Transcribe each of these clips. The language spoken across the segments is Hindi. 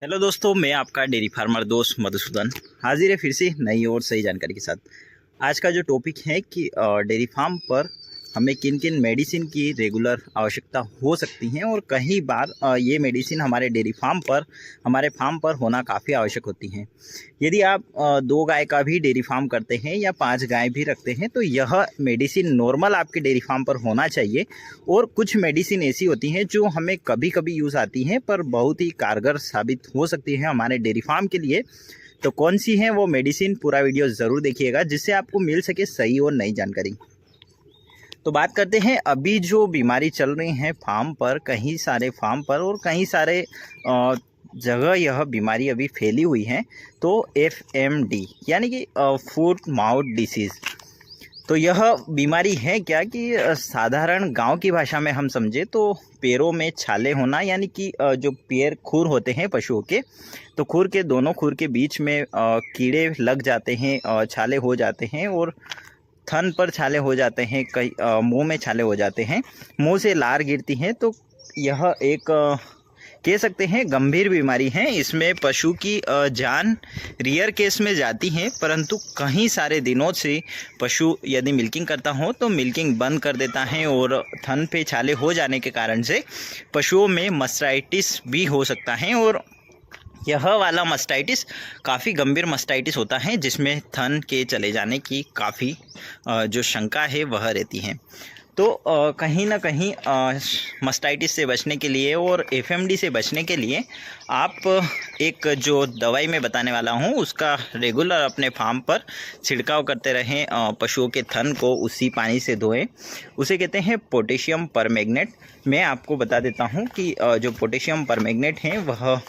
हेलो दोस्तों, मैं आपका डेयरी फार्मर दोस्त मधुसूदन हाजिर है फिर से नई और सही जानकारी के साथ। आज का जो टॉपिक है कि डेयरी फार्म पर हमें किन किन मेडिसिन की रेगुलर आवश्यकता हो सकती है और कई बार ये मेडिसिन हमारे फार्म पर होना काफ़ी आवश्यक होती हैं। यदि आप 2 गाय का भी डेयरी फार्म करते हैं या 5 गाय भी रखते हैं तो यह मेडिसिन नॉर्मल आपके डेयरी फार्म पर होना चाहिए। और कुछ मेडिसिन ऐसी होती हैं जो हमें कभी कभी यूज़ आती हैं पर बहुत ही कारगर साबित हो सकती है हमारे डेयरी फार्म के लिए। तो कौन सी है वो मेडिसिन, पूरा वीडियो ज़रूर देखिएगा जिससे आपको मिल सके सही और नई जानकारी। तो बात करते हैं अभी जो बीमारी चल रही है फार्म पर, कई सारे फार्म पर और कई सारे जगह यह बीमारी अभी फैली हुई है। तो FMD यानी कि फुट माउथ डिसीज़। तो यह बीमारी है क्या कि साधारण गांव की भाषा में हम समझे तो पैरों में छाले होना, यानी कि जो पैर खुर होते हैं पशुओं के, तो खुर के दोनों खुर के बीच में कीड़े लग जाते हैं, छाले हो जाते हैं और थन पर छाले हो जाते हैं, कई मुंह में छाले हो जाते हैं, मुंह से लार गिरती है। तो यह एक कह सकते हैं गंभीर बीमारी है। इसमें पशु की जान रियर केस में जाती है, परंतु कई सारे दिनों से पशु यदि मिल्किंग करता हो तो मिल्किंग बंद कर देता है और थन पे छाले हो जाने के कारण से पशुओं में मास्टाइटिस भी हो सकता है। और यह वाला मास्टाइटिस काफ़ी गंभीर मास्टाइटिस होता है जिसमें थन के चले जाने की काफ़ी जो शंका है वह रहती है। तो कहीं ना कहीं मास्टाइटिस से बचने के लिए और FMD से बचने के लिए आप एक जो दवाई मैं बताने वाला हूँ उसका रेगुलर अपने फार्म पर छिड़काव करते रहें। पशुओं के थन को उसी पानी से धोएं, उसे कहते हैं पोटेशियम परमैंगनेट। मैं आपको बता देता हूँ कि जो पोटेशियम परमैंगनेट है वह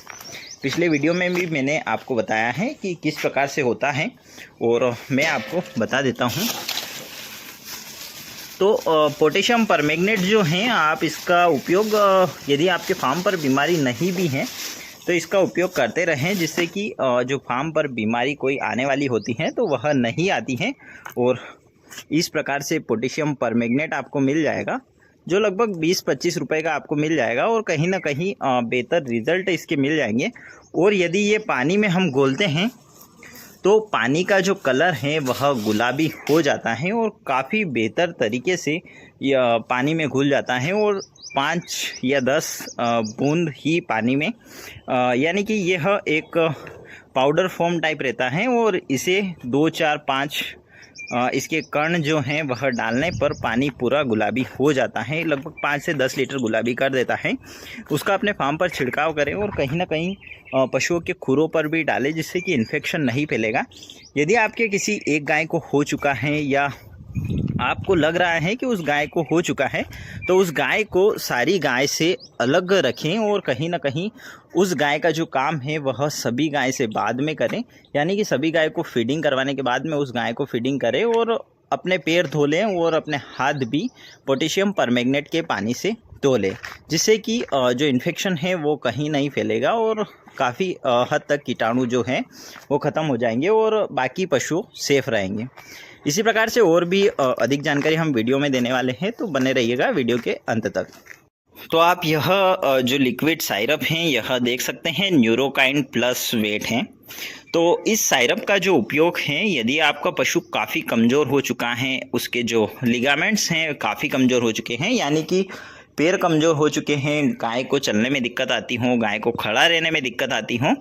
पिछले वीडियो में भी मैंने आपको बताया है कि किस प्रकार से होता है और मैं आपको बता देता हूँ। तो पोटेशियम परमैंगनेट जो है, आप इसका उपयोग यदि आपके फार्म पर बीमारी नहीं भी है तो इसका उपयोग करते रहें, जिससे कि जो फार्म पर बीमारी कोई आने वाली होती है तो वह नहीं आती है। और इस प्रकार से पोटेशियम परमैंगनेट आपको मिल जाएगा जो लगभग 20-25 रुपए का आपको मिल जाएगा और कहीं ना कहीं बेहतर रिजल्ट इसके मिल जाएंगे। और यदि ये पानी में हम घोलते हैं तो पानी का जो कलर है वह गुलाबी हो जाता है और काफ़ी बेहतर तरीके से यह पानी में घुल जाता है। और 5 या 10 बूंद ही पानी में, यानी कि यह एक पाउडर फॉर्म टाइप रहता है और इसे 2, 4, 5 इसके कण जो हैं वह डालने पर पानी पूरा गुलाबी हो जाता है, लगभग 5 से 10 लीटर गुलाबी कर देता है। उसका अपने फार्म पर छिड़काव करें और कहीं ना कहीं पशुओं के खुरों पर भी डालें, जिससे कि इन्फेक्शन नहीं फैलेगा। यदि आपके किसी एक गाय को हो चुका है या आपको लग रहा है कि उस गाय को हो चुका है तो उस गाय को सारी गाय से अलग रखें और कहीं ना कहीं उस गाय का जो काम है वह सभी गाय से बाद में करें, यानी कि सभी गाय को फीडिंग करवाने के बाद में उस गाय को फीडिंग करें और अपने पैर धो लें और अपने हाथ भी पोटेशियम परमैंगनेट के पानी से धो लें, जिससे कि जो इन्फेक्शन है वो कहीं नहीं फैलेगा और काफ़ी हद तक कीटाणु जो हैं वो ख़त्म हो जाएंगे और बाकी पशु सेफ रहेंगे। इसी प्रकार से और भी अधिक जानकारी हम वीडियो में देने वाले हैं, तो बने रहिएगा वीडियो के अंत तक। तो आप यह जो लिक्विड साइरप हैं यह देख सकते हैं, न्यूरोकाइन प्लस वेट हैं। तो इस साइरप का जो उपयोग है, यदि आपका पशु काफ़ी कमज़ोर हो चुका है, उसके जो लिगामेंट्स हैं काफ़ी कमज़ोर हो चुके हैं, यानी कि पैर कमज़ोर हो चुके हैं, गाय को चलने में दिक्कत आती हो, गाय को खड़ा रहने में दिक्कत आती हो,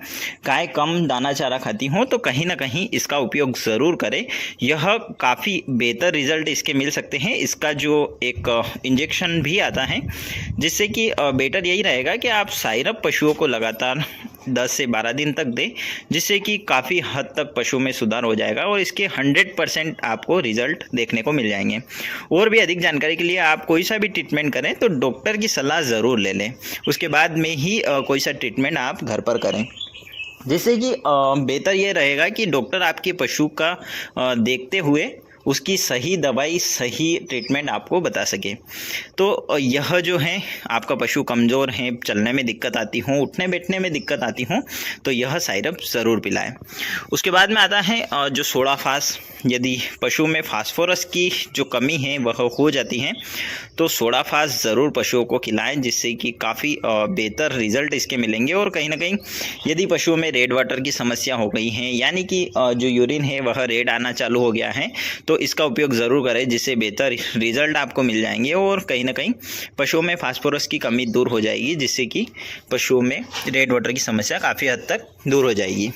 गाय कम दाना चारा खाती हो, तो कहीं ना कहीं इसका उपयोग ज़रूर करें। यह काफ़ी बेहतर रिजल्ट इसके मिल सकते हैं। इसका जो एक इंजेक्शन भी आता है, जिससे कि बेटर यही रहेगा कि आप साइरप पशुओं को लगातार 10 से 12 दिन तक दें, जिससे कि काफ़ी हद तक पशु में सुधार हो जाएगा और इसके 100% आपको रिजल्ट देखने को मिल जाएंगे। और भी अधिक जानकारी के लिए आप कोई सा भी ट्रीटमेंट करें तो डॉक्टर की सलाह ज़रूर ले लें, उसके बाद में ही कोई सा ट्रीटमेंट आप घर पर करें, जिससे कि बेहतर ये रहेगा कि डॉक्टर आपके पशु का देखते हुए उसकी सही दवाई, सही ट्रीटमेंट आपको बता सके। तो यह जो है आपका पशु कमज़ोर है, चलने में दिक्कत आती हो, उठने बैठने में दिक्कत आती हो, तो यह साइरप ज़रूर पिलाएं। उसके बाद में आता है जो सोडा फास। यदि पशु में फास्फोरस की जो कमी है वह हो जाती है तो सोडा फास ज़रूर पशुओं को खिलाएं, जिससे कि काफ़ी बेहतर रिजल्ट इसके मिलेंगे। और कहीं ना कहीं यदि पशुओं में रेड वाटर की समस्या हो गई है, यानी कि जो यूरिन है वह रेड आना चालू हो गया है, तो इसका उपयोग ज़रूर करें, जिससे बेहतर रिजल्ट आपको मिल जाएंगे। और कहीं ना कहीं पशुओं में फास्फोरस की कमी दूर हो जाएगी, जिससे कि पशुओं में रेड वाटर की समस्या काफ़ी हद तक दूर हो जाएगी।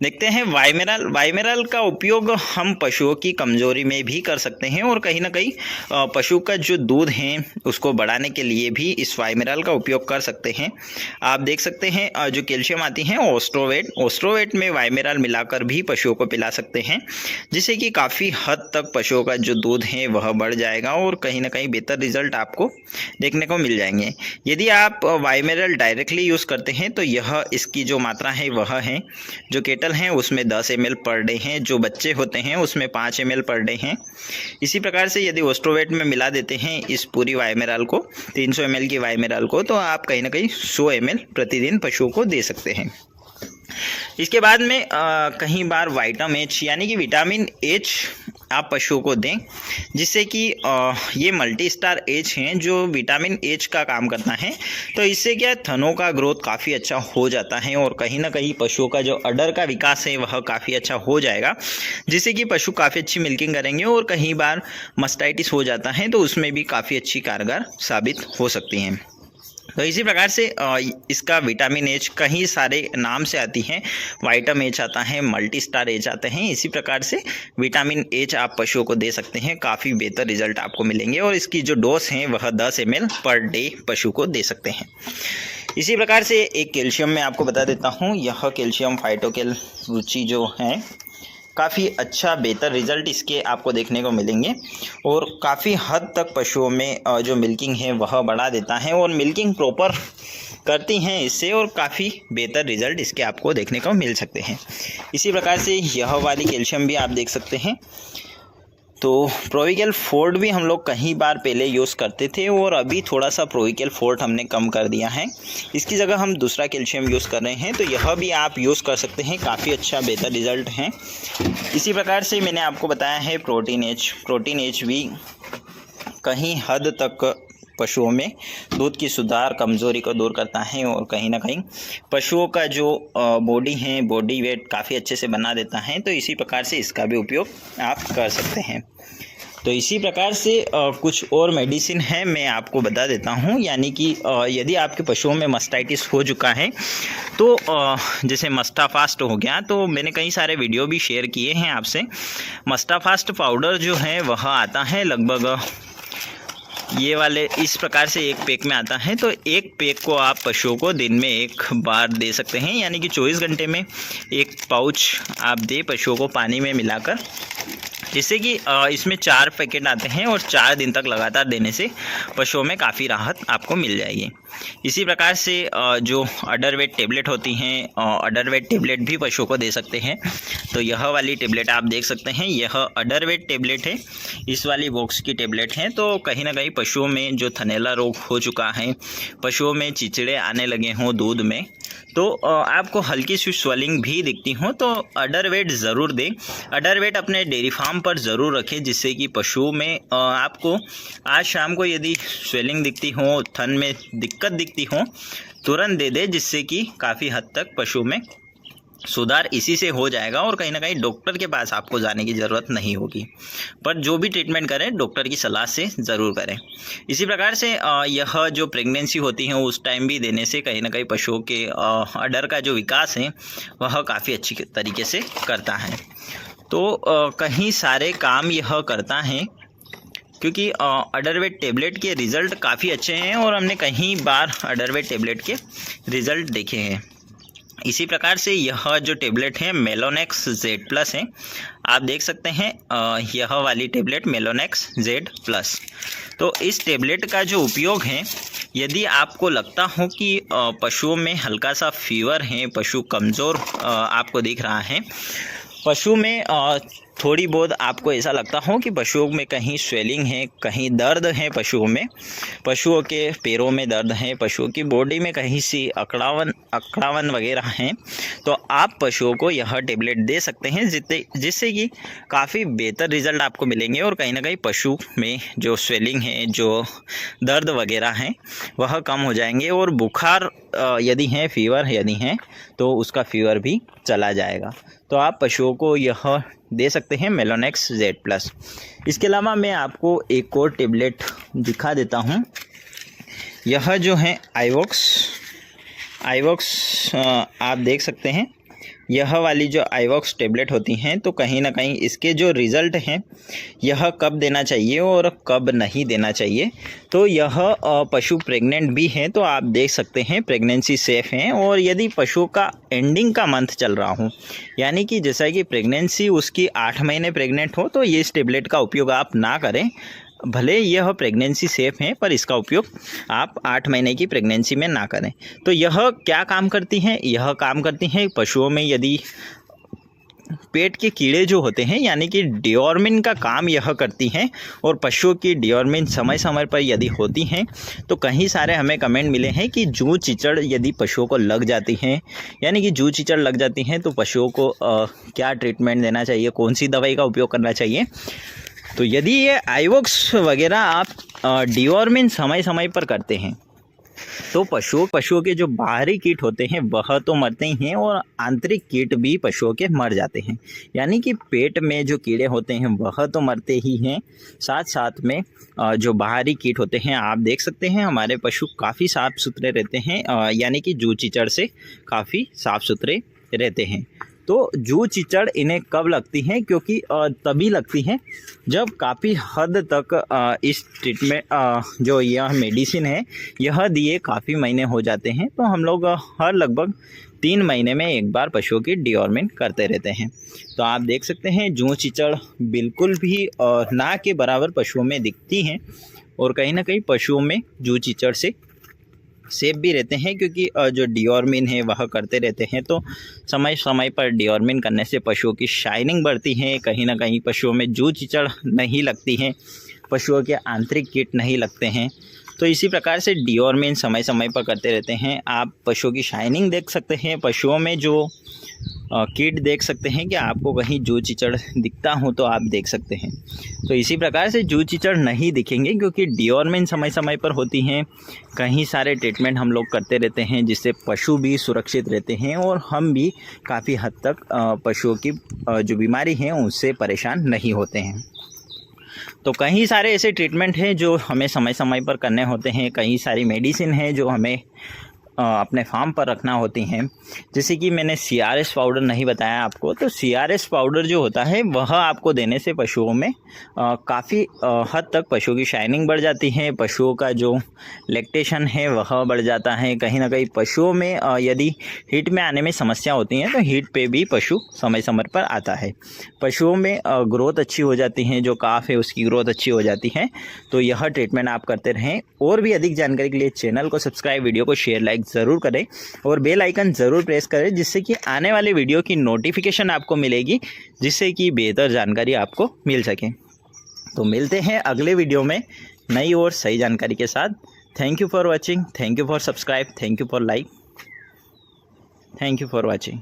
देखते हैं वाइमेरल। वाइमेरल का उपयोग हम पशुओं की कमज़ोरी में भी कर सकते हैं और कहीं ना कहीं पशु का जो दूध है उसको बढ़ाने के लिए भी इस वाइमेरल का उपयोग कर सकते हैं। आप देख सकते हैं जो कैल्शियम आती है ओस्ट्रोवेट में वाइमेरल मिलाकर भी पशुओं को पिला सकते हैं, जिससे कि काफ़ी हद तक पशुओं का जो दूध है वह बढ़ जाएगा और कहीं ना कहीं बेहतर रिजल्ट आपको देखने को मिल जाएंगे। यदि आप वाइमेरल डायरेक्टली यूज़ करते हैं तो यह इसकी जो मात्रा है वह है, जो केटल हैं उसमें 10 ml पर डे हैं, जो बच्चे होते हैं उसमें 5 ml पर डे हैं। इसी प्रकार से यदि ओस्ट्रोवेट में मिला देते हैं इस पूरी वाइमेरल को, 300 ml की वाइमेरल को, तो आप कहीं ना कहीं 100 ml प्रतिदिन पशुओं को दे सकते हैं। इसके बाद में कहीं बार विटामिन एच यानी कि विटामिन एच आप पशुओं को दें, जिससे कि ये मल्टी स्टार एच हैं जो विटामिन एच का काम करता है। तो इससे क्या थनों का ग्रोथ काफ़ी अच्छा हो जाता है और कहीं ना कहीं पशुओं का जो अडर का विकास है वह काफ़ी अच्छा हो जाएगा, जिससे कि पशु काफ़ी अच्छी मिल्किंग करेंगे। और कहीं बार मस्टाइटिस हो जाता है तो उसमें भी काफ़ी अच्छी कारगर साबित हो सकती हैं। तो इसी प्रकार से इसका विटामिन एच कहीं सारे नाम से आती हैं, वाइटम एच आता है, मल्टी स्टार एच आते हैं। इसी प्रकार से विटामिन एच आप पशुओं को दे सकते हैं, काफ़ी बेहतर रिजल्ट आपको मिलेंगे। और इसकी जो डोज है वह 10 ml पर डे पशु को दे सकते हैं। इसी प्रकार से एक कैल्शियम मैं आपको बता देता हूँ, यह कैल्शियम फाइटोकेल रुचि जो है काफ़ी अच्छा बेहतर रिजल्ट इसके आपको देखने को मिलेंगे और काफ़ी हद तक पशुओं में जो मिल्किंग है वह बढ़ा देता है और मिल्किंग प्रॉपर करती हैं इससे, और काफ़ी बेहतर रिजल्ट इसके आपको देखने को मिल सकते हैं। इसी प्रकार से यह वाली कैल्शियम भी आप देख सकते हैं। तो प्रोविकल फोर्ट भी हम लोग कहीं बार पहले यूज़ करते थे और अभी थोड़ा सा प्रोविकल फोर्ट हमने कम कर दिया है, इसकी जगह हम दूसरा कैल्शियम यूज़ कर रहे हैं। तो यह भी आप यूज़ कर सकते हैं, काफ़ी अच्छा बेहतर रिज़ल्ट है। इसी प्रकार से मैंने आपको बताया है प्रोटीन एच भी कहीं हद तक पशुओं में दूध की सुधार, कमज़ोरी को दूर करता है और कहीं ना कहीं पशुओं का जो बॉडी वेट काफ़ी अच्छे से बना देता है। तो इसी प्रकार से इसका भी उपयोग आप कर सकते हैं। तो इसी प्रकार से कुछ और मेडिसिन है मैं आपको बता देता हूँ, यानी कि यदि आपके पशुओं में मस्टाइटिस हो चुका है तो जैसे मस्टाफास्ट हो गया, तो मैंने कई सारे वीडियो भी शेयर किए हैं आपसे। मस्टाफास्ट पाउडर जो है वह आता है लगभग ये वाले इस प्रकार से एक पैक में आता है। तो एक पैक को आप पशुओं को दिन में एक बार दे सकते हैं, यानी कि 24 घंटे में एक पाउच आप दे पशुओं को पानी में मिलाकर, जिससे कि इसमें 4 पैकेट आते हैं और 4 दिन तक लगातार देने से पशुओं में काफ़ी राहत आपको मिल जाएगी। इसी प्रकार से जो अडरवेट टेबलेट होती हैं, अडरवेट टेबलेट भी पशुओं को दे सकते हैं। तो यह वाली टेबलेट आप देख सकते हैं, यह अडरवेट टेबलेट है, इस वाली बॉक्स की टेबलेट है। तो कहीं ना कहीं पशुओं में जो थनैला रोग हो चुका है, पशुओं में चिचड़े आने लगे हों दूध में, तो आपको हल्की सी स्वेलिंग भी दिखती हो, तो अडरवेट ज़रूर दें। अडरवेट अपने डेयरी फार्म पर ज़रूर रखें, जिससे कि पशुओं में आपको आज शाम को यदि स्वेलिंग दिखती हो, थन में दिक्कत दिखती हो, तुरंत दे दे, जिससे कि काफ़ी हद तक पशु में सुधार इसी से हो जाएगा और कहीं ना कहीं डॉक्टर के पास आपको जाने की ज़रूरत नहीं होगी। पर जो भी ट्रीटमेंट करें डॉक्टर की सलाह से ज़रूर करें। इसी प्रकार से यह जो प्रेगनेंसी होती है उस टाइम भी देने से कहीं ना कहीं पशुओं के अडर का जो विकास है वह काफ़ी अच्छी तरीके से करता है। तो कहीं सारे काम यह करता है, क्योंकि अडरवेट टेबलेट के रिज़ल्ट काफ़ी अच्छे हैं और हमने कहीं बार अडरवेट टेबलेट के रिज़ल्ट देखे हैं। इसी प्रकार से यह जो टेबलेट है मेलोनेक्स Z+ है, आप देख सकते हैं यह वाली टेबलेट मेलोनेक्स Z+। तो इस टेबलेट का जो उपयोग है, यदि आपको लगता हो कि पशुओं में हल्का सा फीवर है, पशु कमज़ोर आपको दिख रहा है, पशु में थोड़ी बहुत आपको ऐसा लगता हो कि पशुओं में कहीं स्वेलिंग है, कहीं दर्द है, पशुओं के पैरों में दर्द है, पशुओं की बॉडी में कहीं सी अकड़ावन वगैरह हैं, तो आप पशुओं को यह टेबलेट दे सकते हैं, जिससे कि काफ़ी बेहतर रिजल्ट आपको मिलेंगे और कहीं ना कहीं पशु में जो स्वेलिंग है, जो दर्द वगैरह हैं, वह कम हो जाएंगे और बुखार यदि है, फीवर यदि है, तो उसका फीवर भी चला जाएगा। तो आप पशुओं को यह दे सकते हैं मेलोनेक्स Z+। इसके अलावा मैं आपको एक और टेबलेट दिखा देता हूं। यह जो है आइवॉक्स आप देख सकते हैं। यह वाली जो आइवॉक्स टेबलेट होती हैं, तो कहीं ना कहीं इसके जो रिज़ल्ट हैं, यह कब देना चाहिए और कब नहीं देना चाहिए। तो यह पशु प्रेग्नेंट भी हैं तो आप देख सकते हैं प्रेगनेंसी सेफ़ हैं। और यदि पशु का एंडिंग का मंथ चल रहा हो, यानी कि जैसा कि प्रेगनेंसी उसकी 8 महीने प्रेग्नेंट हो, तो ये इस टेबलेट का उपयोग आप ना करें। भले यह प्रेगनेंसी सेफ़ है, पर इसका उपयोग आप 8 महीने की प्रेगनेंसी में ना करें। तो यह क्या काम करती हैं? यह काम करती हैं पशुओं में यदि पेट के कीड़े जो होते हैं, यानी कि डिओर्मिन का काम यह करती हैं। और पशुओं की डिओर्मिन समय समय पर यदि होती हैं, तो कहीं सारे हमें कमेंट मिले हैं कि जूं चिचड़ यदि पशुओं को लग जाती हैं, यानी कि जूं चिचड़ लग जाती हैं, तो पशुओं को क्या ट्रीटमेंट देना चाहिए, कौन सी दवाई का उपयोग करना चाहिए। तो यदि ये आइवॉक्स वगैरह आप डिओर्मिन समय समय पर करते हैं, तो पशुओं के जो बाहरी कीट होते हैं वह तो मरते ही हैं और आंतरिक कीट भी पशुओं के मर जाते हैं। यानी कि पेट में जो कीड़े होते हैं वह तो मरते ही हैं, साथ साथ में जो बाहरी कीट होते हैं, आप देख सकते हैं हमारे पशु काफ़ी साफ़ सुथरे रहते हैं, यानी कि जूं चिचड़ से काफ़ी साफ़ सुथरे रहते हैं। तो जूं चिचड़ इन्हें कब लगती हैं? क्योंकि तभी लगती हैं जब काफ़ी हद तक इस ट्रीटमेंट जो यह मेडिसिन है यह दिए काफ़ी महीने हो जाते हैं। तो हम लोग हर लगभग 3 महीने में एक बार पशुओं की डिओर्मिन करते रहते हैं। तो आप देख सकते हैं जूं चिचड़ बिल्कुल भी ना के बराबर पशुओं में दिखती हैं और कहीं ना कहीं पशुओं में जूं चिचड़ से सेफ भी रहते हैं, क्योंकि जो डिओर्मिन है वह करते रहते हैं। तो समय समय पर डिओर्मिन करने से पशुओं की शाइनिंग बढ़ती है, कहीं ना कहीं पशुओं में जूं चिचड़ नहीं लगती हैं, पशुओं के आंतरिक कीट नहीं लगते हैं। तो इसी प्रकार से डिओर्मिन समय समय पर करते रहते हैं। आप पशुओं की शाइनिंग देख सकते हैं, पशुओं में जो कीट देख सकते हैं कि आपको कहीं जूं चिचड़ दिखता हो तो आप देख सकते हैं। तो इसी प्रकार से जूं चिचड़ नहीं दिखेंगे, क्योंकि डिओर्मिन समय समय पर होती हैं। कहीं सारे ट्रीटमेंट हम लोग करते रहते हैं, जिससे पशु भी सुरक्षित रहते हैं और हम भी काफ़ी हद तक पशुओं की जो बीमारी है उससे परेशान नहीं होते हैं। तो कई सारे ऐसे ट्रीटमेंट हैं जो हमें समय समय पर करने होते हैं, कई सारी मेडिसिन हैं जो हमें अपने फार्म पर रखना होती हैं। जैसे कि मैंने CRS पाउडर नहीं बताया आपको, तो CRS पाउडर जो होता है वह आपको देने से पशुओं में काफ़ी हद तक पशुओं की शाइनिंग बढ़ जाती है, पशुओं का जो लैक्टेशन है वह बढ़ जाता है। कहीं ना कहीं पशुओं में यदि हीट में आने में समस्या होती है, तो हीट पे भी पशु समय समय पर आता है। पशुओं में ग्रोथ अच्छी हो जाती है, जो काफ है उसकी ग्रोथ अच्छी हो जाती है। तो यह ट्रीटमेंट आप करते रहें। और भी अधिक जानकारी के लिए चैनल को सब्सक्राइब, वीडियो को शेयर, लाइक ज़रूर करें और बेल आइकन ज़रूर प्रेस करें, जिससे कि आने वाले वीडियो की नोटिफिकेशन आपको मिलेगी, जिससे कि बेहतर जानकारी आपको मिल सके। तो मिलते हैं अगले वीडियो में नई और सही जानकारी के साथ। Thank you for watching, thank you for subscribe, thank you for like, thank you for watching.